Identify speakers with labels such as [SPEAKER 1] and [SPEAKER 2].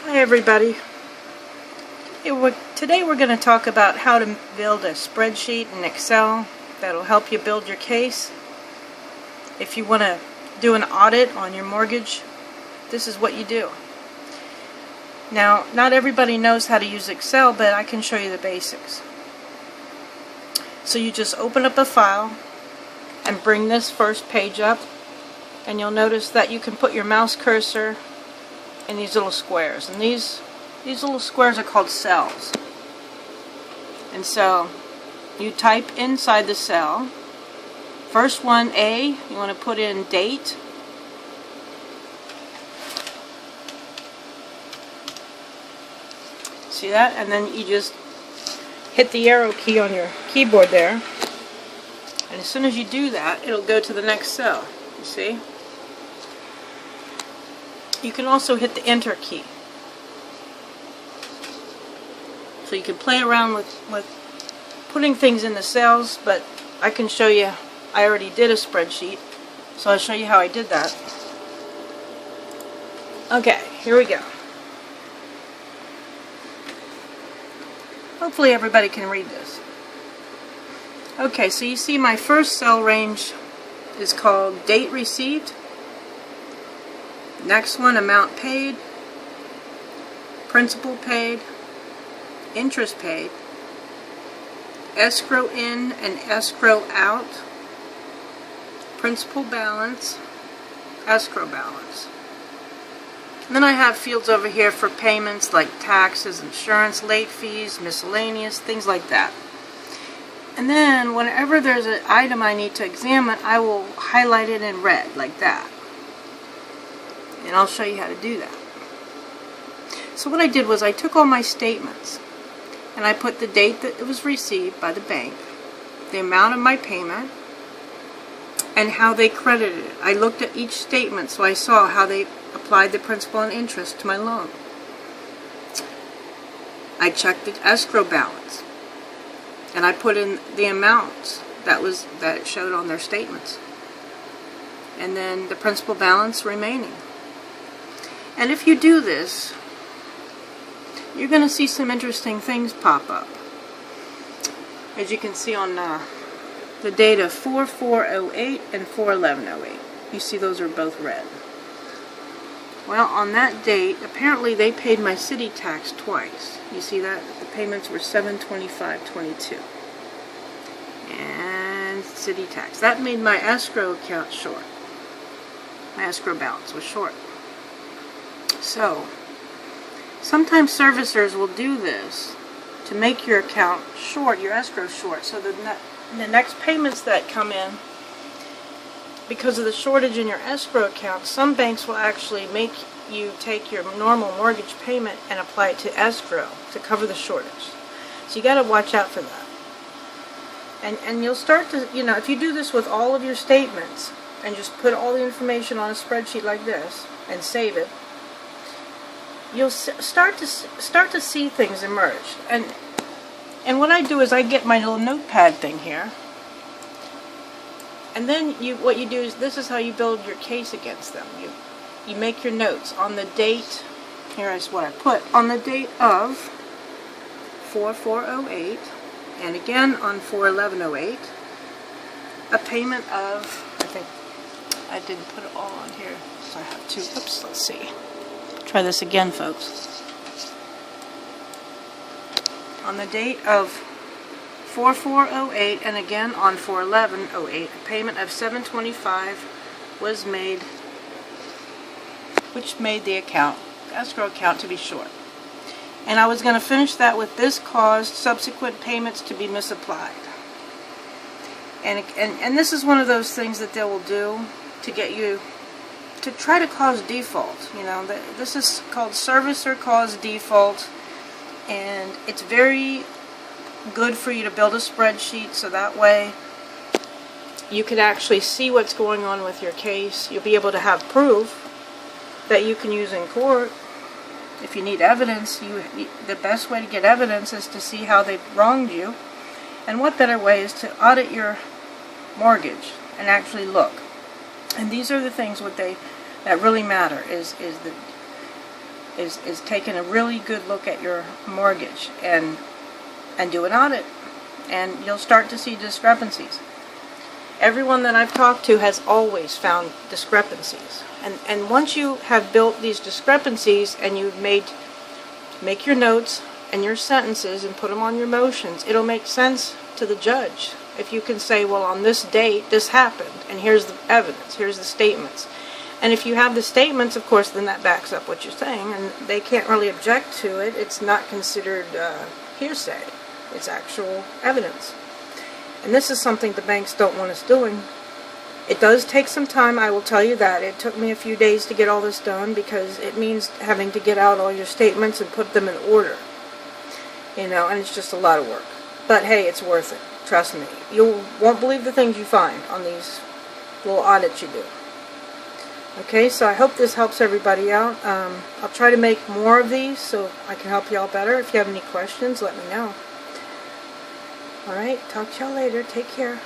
[SPEAKER 1] Hi everybody. Today we're going to talk about how to build a spreadsheet in Excel that'll help you build your case. If you want to do an audit on your mortgage, this is what you do. Now, not everybody knows how to use Excel, but I can show you the basics. So you just open up a file and bring this first page up, and you'll notice that you can put your mouse cursor in these little squares, and these little squares are called cells. And so you type inside the cell. First one, A, you want to put in date. See that? And then you just hit the arrow key on your keyboard there, and as soon as you do that, it'll go to the next cell. You see? You can also hit the enter key. So you can play around with putting things in the cells, but I can show you. I already did a spreadsheet, so I'll show you how I did that. Okay, here we go. Hopefully everybody can read this. Okay, so you see my first cell range is called date received. Next one, amount paid, principal paid, interest paid, escrow in and escrow out, principal balance, escrow balance. And then I have fields over here for payments like taxes, insurance, late fees, miscellaneous, things like that. And then whenever there's an item I need to examine, I will highlight it in red like that. And I'll show you how to do that. So what I did was I took all my statements and I put the date that it was received by the bank, the amount of my payment, and how they credited it. I looked at each statement so I saw how they applied the principal and interest to my loan. I checked the escrow balance and I put in the amounts that it showed on their statements, and then the principal balance remaining. And if you do this, you're going to see some interesting things pop up. As you can see on the date of 4408 and 41108. You see those are both red. Well, on that date, apparently they paid my city tax twice. You see that? The payments were $725.22. And city tax. That made my escrow account short. My escrow balance was short. So, sometimes servicers will do this to make your account short, your escrow short, so the next payments that come in, because of the shortage in your escrow account, some banks will actually make you take your normal mortgage payment and apply it to escrow to cover the shortage. So you got to watch out for that. And you'll start to, if you do this with all of your statements and just put all the information on a spreadsheet like this and save it, you'll start to see things emerge. And what I do is I get my little notepad thing here, and then what you do is, this is how you build your case against them. You make your notes on the date. Here is what I put on the date of 4408, and again on 41108. A payment of, I think I didn't put it all on here, so I have two. Oops, let's see. Try this again, folks. On the date of 4408 and again on 41108, a payment of $725 was made, which made the escrow account to be short. And I was going to finish that with this caused subsequent payments to be misapplied. And this is one of those things that they will do to get you to try to cause default. This is called servicer cause default, and it's very good for you to build a spreadsheet so that way you can actually see what's going on with your case. You'll be able to have proof that you can use in court. If you need evidence, the best way to get evidence is to see how they wronged you, and what better way is to audit your mortgage and actually look. And these are the things that really matter, is is taking a really good look at your mortgage and do an audit, and you'll start to see discrepancies. Everyone that I've talked to has always found discrepancies, and once you have built these discrepancies and you've make your notes and your sentences and put them on your motions, it'll make sense to the judge. If you can say, well, on this date this happened, and here's the evidence, here's the statements. And if you have the statements, of course, then that backs up what you're saying, and they can't really object to it. It's not considered hearsay. It's actual evidence. And this is something the banks don't want us doing. It does take some time, I will tell you that. It took me a few days to get all this done, because it means having to get out all your statements and put them in order. You know, and it's just a lot of work. But hey, it's worth it. Trust me. You won't believe the things you find on these little audits you do. Okay, so I hope this helps everybody out. I'll try to make more of these so I can help you all better. If you have any questions, let me know. Alright, talk to y'all later. Take care.